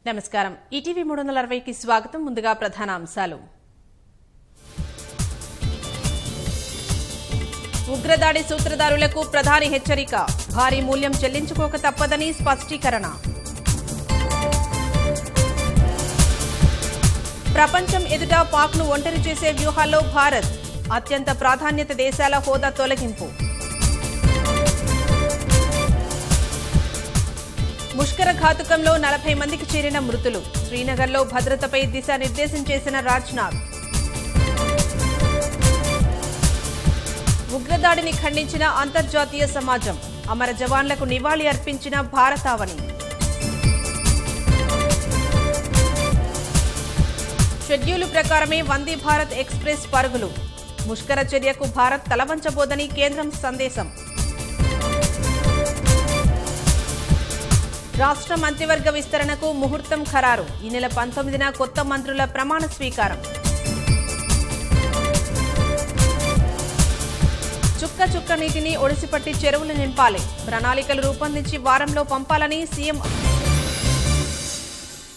నమస్కారం. ఈటీవీ 360కి స్వాగతం. ముందుగా ప్రధాన అంశాలు. ఉగ్రదాడి సూత్రధారులకు ప్రధాని హెచ్చరిక. భారీ మూల్యం చెల్లించుకోక తప్పదని స్పష్టీకరణ. ప్రపంచం ఎదుట పాక్ను ఒంటరి చేసే వ్యూహాల్లో భారత్. అత్యంత ప్రాధాన్యత దేశాల హోదా తొలగింపు. ముష్కర ఘాతుకంలో 40 మందికి చేరిన మృతులు. శ్రీనగర్లో భద్రతపై దిశానిర్దేశం చేసిన రాజ్నాథ్. ఉగ్రదాడిని ఖండించిన అంతర్జాతీయ సమాజం. అమర జవాన్లకు నివాళి అర్పించిన భారతావని. షెడ్యూలు ప్రకారమే వందే భారత్ ఎక్స్ప్రెస్ పరుగులు. ముష్కర చర్యకు భారత్ తలవంచబోదని కేంద్రం సందేశం. రాష్ట్ర మంత్రివర్గ విస్తరణకు ముహూర్తం ఖరారు. ఈ నెల 19న కొత్త మంత్రుల ప్రమాణ స్వీకారం. చుక్క చుక్క నీటిని ఒడిసిపట్టి చెరువులు నింపాలి. ప్రణాళికలు రూపొందించి వారంలో పంపాలని సీఎం